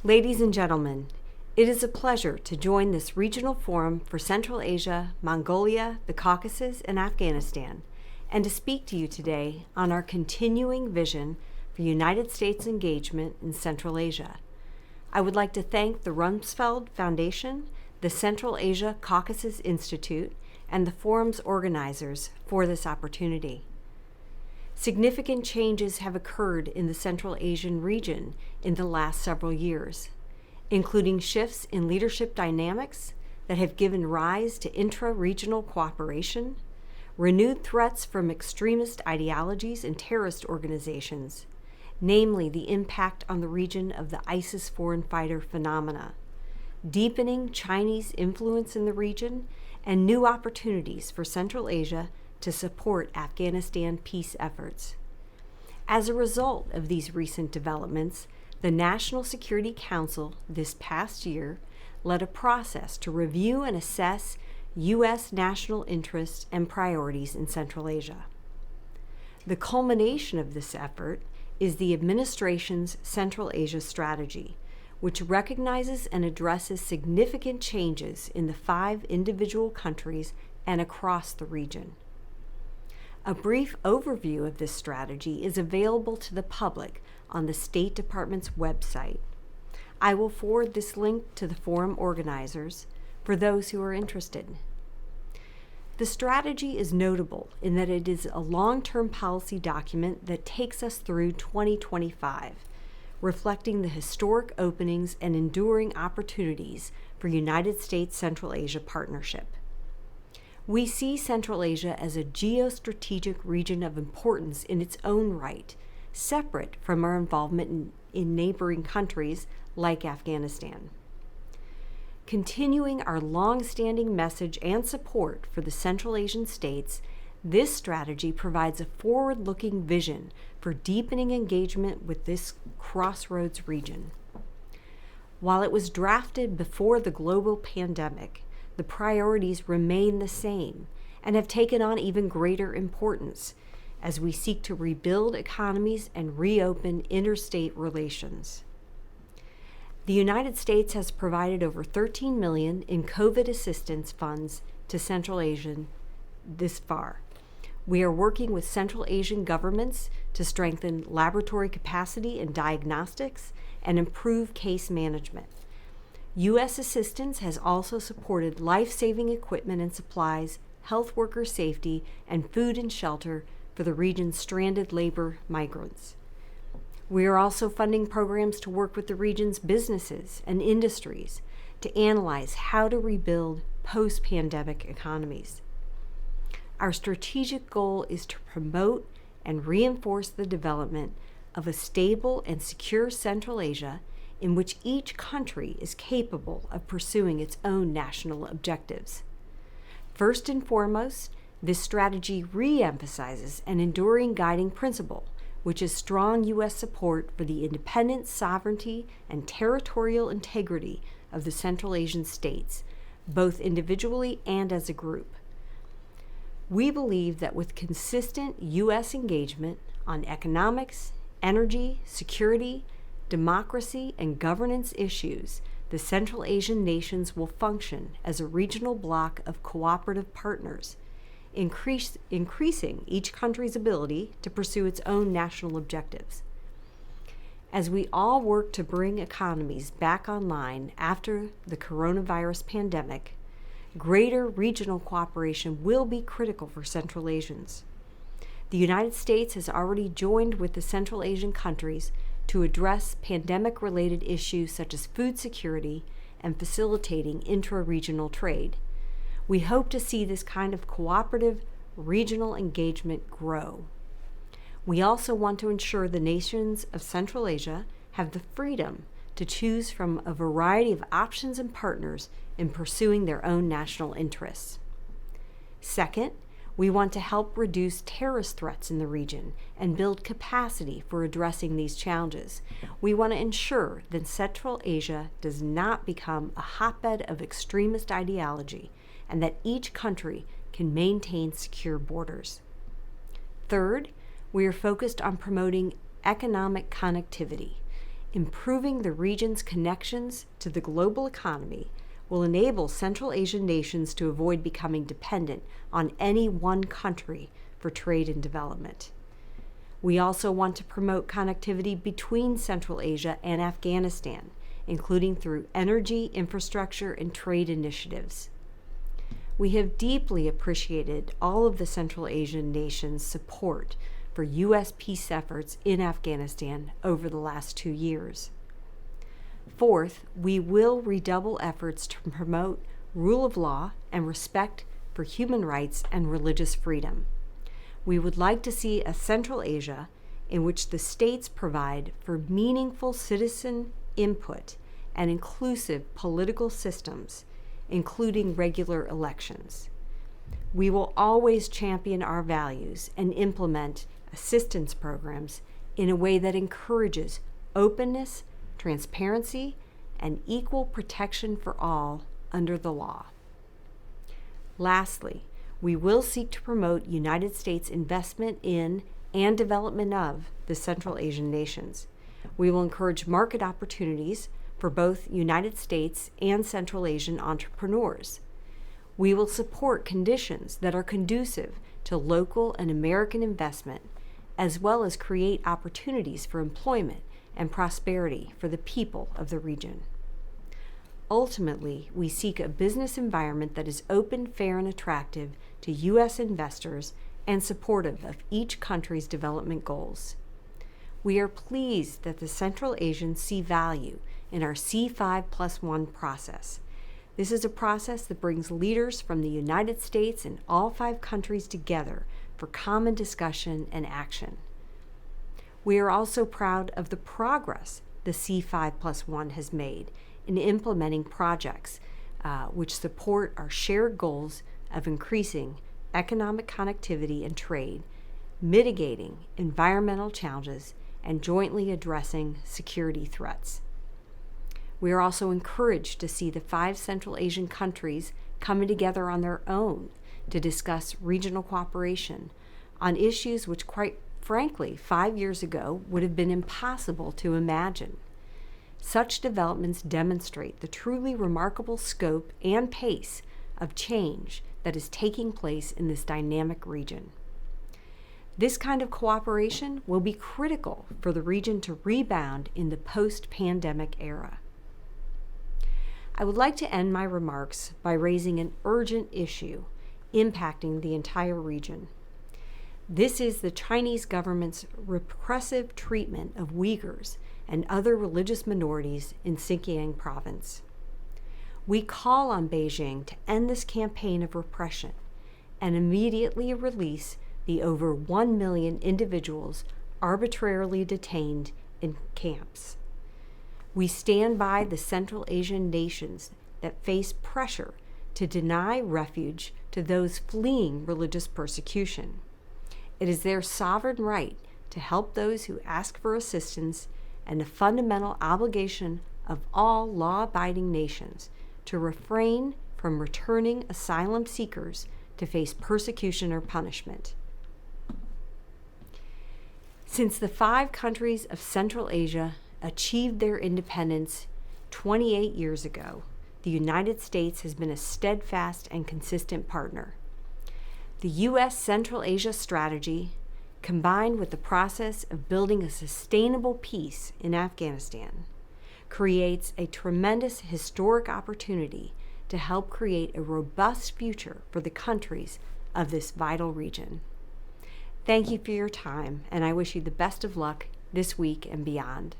Ladies and gentlemen, it is a pleasure to join this regional forum for Central Asia, Mongolia, the Caucasus, and Afghanistan, and to speak to you today on our continuing vision for United States engagement in Central Asia. I would like to thank the Rumsfeld Foundation, the Central Asia Caucasus Institute, and the forum's organizers for this opportunity. Significant changes have occurred in the Central Asian region in the last several years, including shifts in leadership dynamics that have given rise to intra-regional cooperation, renewed threats from extremist ideologies and terrorist organizations, namely the impact on the region of the ISIS foreign fighter phenomena, deepening Chinese influence in the region, and new opportunities for Central Asia to support Afghanistan peace efforts. As a result of these recent developments, the National Security Council this past year led a process to review and assess U.S. national interests and priorities in Central Asia. The culmination of this effort is the administration's Central Asia strategy, which recognizes and addresses significant changes in the 5 individual countries and across the region. A brief overview of this strategy is available to the public on the State Department's website. I will forward this link to the forum organizers for those who are interested. The strategy is notable in that it is a long-term policy document that takes us through 2025, reflecting the historic openings and enduring opportunities for United States Central Asia partnership. We see Central Asia as a geostrategic region of importance in its own right, separate from our involvement in neighboring countries like Afghanistan. Continuing our long-standing message and support for the Central Asian states, this strategy provides a forward-looking vision for deepening engagement with this crossroads region. While it was drafted before the global pandemic, the priorities remain the same and have taken on even greater importance as we seek to rebuild economies and reopen interstate relations. The United States has provided over $13 million in COVID assistance funds to Central Asia this far. We are working with Central Asian governments to strengthen laboratory capacity and diagnostics and improve case management. U.S. assistance has also supported life-saving equipment and supplies, health worker safety, and food and shelter for the region's stranded labor migrants. We are also funding programs to work with the region's businesses and industries to analyze how to rebuild post-pandemic economies. Our strategic goal is to promote and reinforce the development of a stable and secure Central Asia in which each country is capable of pursuing its own national objectives. First and foremost, this strategy re-emphasizes an enduring guiding principle, which is strong U.S. support for the independent sovereignty and territorial integrity of the Central Asian states, both individually and as a group. We believe that with consistent U.S. engagement on economics, energy, security, democracy, and governance issues, the Central Asian nations will function as a regional bloc of cooperative partners, increasing each country's ability to pursue its own national objectives. As we all work to bring economies back online after the coronavirus pandemic, greater regional cooperation will be critical for Central Asians. The United States has already joined with the Central Asian countries to address pandemic-related issues such as food security and facilitating intra-regional trade. We hope to see this kind of cooperative regional engagement grow. We also want to ensure the nations of Central Asia have the freedom to choose from a variety of options and partners in pursuing their own national interests. Second, we want to help reduce terrorist threats in the region and build capacity for addressing these challenges. We want to ensure that Central Asia does not become a hotbed of extremist ideology and that each country can maintain secure borders. Third, we are focused on promoting economic connectivity. Improving the region's connections to the global economy will enable Central Asian nations to avoid becoming dependent on any one country for trade and development. We also want to promote connectivity between Central Asia and Afghanistan, including through energy, infrastructure, and trade initiatives. We have deeply appreciated all of the Central Asian nations' support for U.S. peace efforts in Afghanistan over the last 2 years. Fourth, we will redouble efforts to promote rule of law and respect for human rights and religious freedom. We would like to see a Central Asia in which the states provide for meaningful citizen input and inclusive political systems, including regular elections. We will always champion our values and implement assistance programs in a way that encourages openness, transparency, and equal protection for all under the law. Lastly, we will seek to promote United States investment in and development of the Central Asian nations. We will encourage market opportunities for both United States and Central Asian entrepreneurs. We will support conditions that are conducive to local and American investment, as well as create opportunities for employment and prosperity for the people of the region. Ultimately, we seek a business environment that is open, fair, and attractive to U.S. investors and supportive of each country's development goals. We are pleased that the Central Asians see value in our C5+1 process. This is a process that brings leaders from the United States and all 5 countries together for common discussion and action. We are also proud of the progress the C5+1 has made in implementing projects which support our shared goals of increasing economic connectivity and trade, mitigating environmental challenges, and jointly addressing security threats. We are also encouraged to see the 5 Central Asian countries coming together on their own to discuss regional cooperation on issues which, quite frankly, 5 years ago would have been impossible to imagine. Such developments demonstrate the truly remarkable scope and pace of change that is taking place in this dynamic region. This kind of cooperation will be critical for the region to rebound in the post-pandemic era. I would like to end my remarks by raising an urgent issue impacting the entire region. This is the Chinese government's repressive treatment of Uyghurs and other religious minorities in Xinjiang province. We call on Beijing to end this campaign of repression and immediately release the over 1 million individuals arbitrarily detained in camps. We stand by the Central Asian nations that face pressure to deny refuge to those fleeing religious persecution. It is their sovereign right to help those who ask for assistance and a fundamental obligation of all law-abiding nations to refrain from returning asylum seekers to face persecution or punishment. Since the 5 countries of Central Asia achieved their independence 28 years ago, the United States has been a steadfast and consistent partner. The U.S. Central Asia strategy, combined with the process of building a sustainable peace in Afghanistan, creates a tremendous historic opportunity to help create a robust future for the countries of this vital region. Thank you for your time, and I wish you the best of luck this week and beyond.